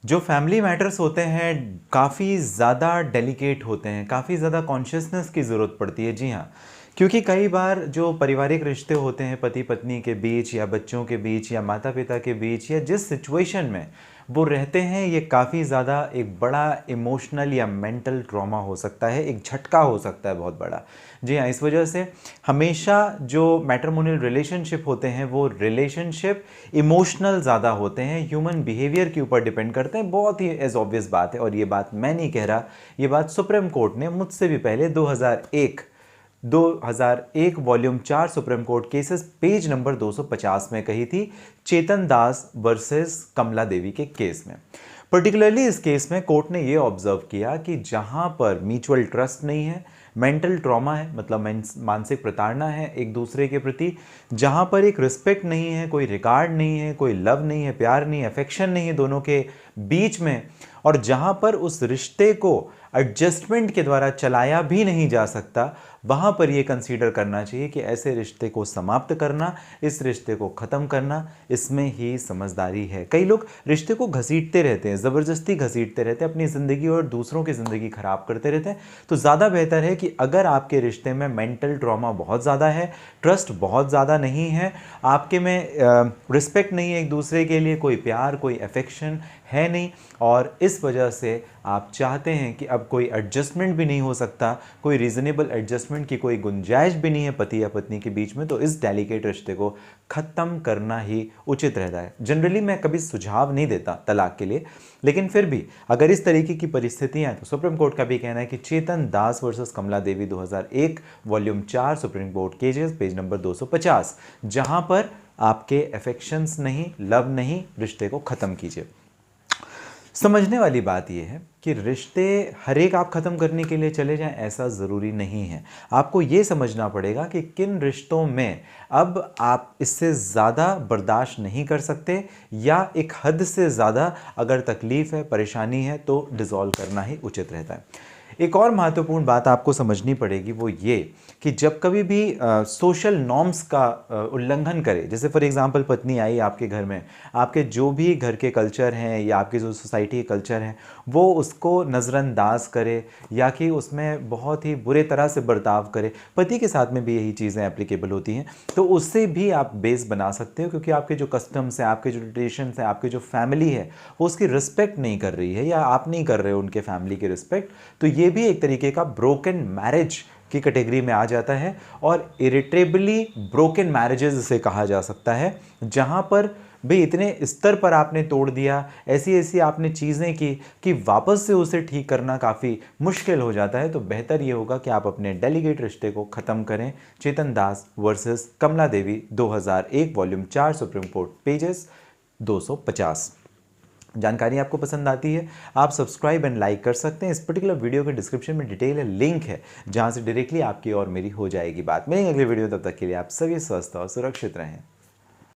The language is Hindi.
जो फैमिली मैटर्स होते हैं काफ़ी ज़्यादा डेलिकेट होते हैं, काफ़ी ज़्यादा कॉन्शियसनेस की ज़रूरत पड़ती है। जी हाँ, क्योंकि कई बार जो पारिवारिक रिश्ते होते हैं पति पत्नी के बीच या बच्चों के बीच या माता पिता के बीच या जिस सिचुएशन में वो रहते हैं, ये काफ़ी ज़्यादा एक बड़ा इमोशनल या मेंटल ट्रॉमा हो सकता है, एक झटका हो सकता है बहुत बड़ा। जी हाँ, इस वजह से हमेशा जो मैट्रिमोनियल रिलेशनशिप होते हैं वो रिलेशनशिप इमोशनल ज़्यादा होते हैं, ह्यूमन बिहेवियर के ऊपर डिपेंड करते हैं। बहुत ही एज ऑब्वियस बात है, और ये बात मैं नहीं कह रहा, ये बात सुप्रीम कोर्ट ने मुझसे भी पहले 2001 volume 4 supreme court cases page number 250 में कही थी, चेतन दास वर्सेस कमला देवी के केस में। पर्टिकुलरली इस केस में कोर्ट ने यह ऑब्जर्व किया कि जहां पर म्यूचुअल ट्रस्ट नहीं है, मेंटल ट्रॉमा है, मतलब मानसिक प्रताड़ना है एक दूसरे के प्रति, जहां पर एक रिस्पेक्ट नहीं है, कोई रिगार्ड नहीं है, कोई लव नहीं है, प्यार नहीं है, अफेक्शन नहीं है दोनों के बीच में, और जहां पर उस रिश्ते को एडजस्टमेंट के द्वारा चलाया भी नहीं जा सकता, वहां पर यह कंसीडर करना चाहिए कि ऐसे रिश्ते को समाप्त करना, इस रिश्ते को ख़त्म करना, इसमें ही समझदारी है। कई लोग रिश्ते को घसीटते रहते हैं, ज़बरदस्ती घसीटते रहते हैं, अपनी ज़िंदगी और दूसरों की ज़िंदगी ख़राब करते रहते हैं। तो ज़्यादा बेहतर है कि अगर आपके रिश्ते में मेंटल ट्रॉमा बहुत ज़्यादा है, ट्रस्ट बहुत ज़्यादा नहीं है, आपके में रिस्पेक्ट नहीं है एक दूसरे के लिए, कोई प्यार कोई अफेक्शन है नहीं, और इस वजह से आप चाहते हैं कि अब कोई एडजस्टमेंट भी नहीं हो सकता, कोई रीज़नेबल एडजस्टमेंट की कोई गुंजाइश भी नहीं है पति या पत्नी के बीच में, तो इस डेलिकेट रिश्ते को ख़त्म करना ही उचित रहता है। जनरली मैं कभी सुझाव नहीं देता तलाक के लिए, लेकिन फिर भी अगर इस तरीके की परिस्थितियाँ हैं तो सुप्रीम कोर्ट का भी कहना है कि चेतन दास वर्सेस कमला देवी 2001 volume 4 supreme court cases page number 250, जहाँ पर आपके अफेक्शंस नहीं, लव नहीं, रिश्ते को ख़त्म कीजिए। समझने वाली बात यह है कि रिश्ते हर एक आप ख़त्म करने के लिए चले जाएं, ऐसा ज़रूरी नहीं है। आपको ये समझना पड़ेगा कि किन रिश्तों में अब आप इससे ज़्यादा बर्दाश्त नहीं कर सकते, या एक हद से ज़्यादा अगर तकलीफ़ है, परेशानी है, तो डिज़ोल्व करना ही उचित रहता है। एक और महत्वपूर्ण बात आपको समझनी पड़ेगी, वो ये कि जब कभी भी सोशल नॉर्म्स का उल्लंघन करे, जैसे फॉर एग्जांपल पत्नी आई आपके घर में, आपके जो भी घर के कल्चर हैं या आपके जो सोसाइटी के कल्चर हैं वो उसको नज़रअंदाज करे, या कि उसमें बहुत ही बुरे तरह से बर्ताव करे, पति के साथ में भी यही चीज़ें एप्लीकेबल होती हैं, तो उससे भी आप बेस बना सकते हो, क्योंकि आपके जो कस्टम्स हैं, आपके जो ट्रेडिशंस हैं, आपकी जो फैमिली है वो उसकी रिस्पेक्ट नहीं कर रही है, या आप नहीं कर रहे हो उनके फैमिली की रिस्पेक्ट, तो ये भी एक तरीके का ब्रोकन मैरिज की कैटेगरी में आ जाता है, और इरिटेबली ब्रोकन मैरिजेस इसे कहा जा सकता है, जहां पर भाई इतने स्तर पर आपने तोड़ दिया, ऐसी ऐसी आपने चीज़ें की कि वापस से उसे ठीक करना काफ़ी मुश्किल हो जाता है। तो बेहतर ये होगा कि आप अपने डेलीगेट रिश्ते को ख़त्म करें। चेतन दास वर्सेस कमला देवी 2001 वॉल्यूम 4 सुप्रीम कोर्ट पेजेस 250। जानकारी आपको पसंद आती है, आप सब्सक्राइब एंड लाइक कर सकते हैं। इस पर्टिकुलर वीडियो के डिस्क्रिप्शन में डिटेल है, लिंक है, जहां से डायरेक्टली आपकी और मेरी हो जाएगी बात। मिलेंगे अगले वीडियो, तब तक के लिए आप सभी स्वस्थ और सुरक्षित रहें।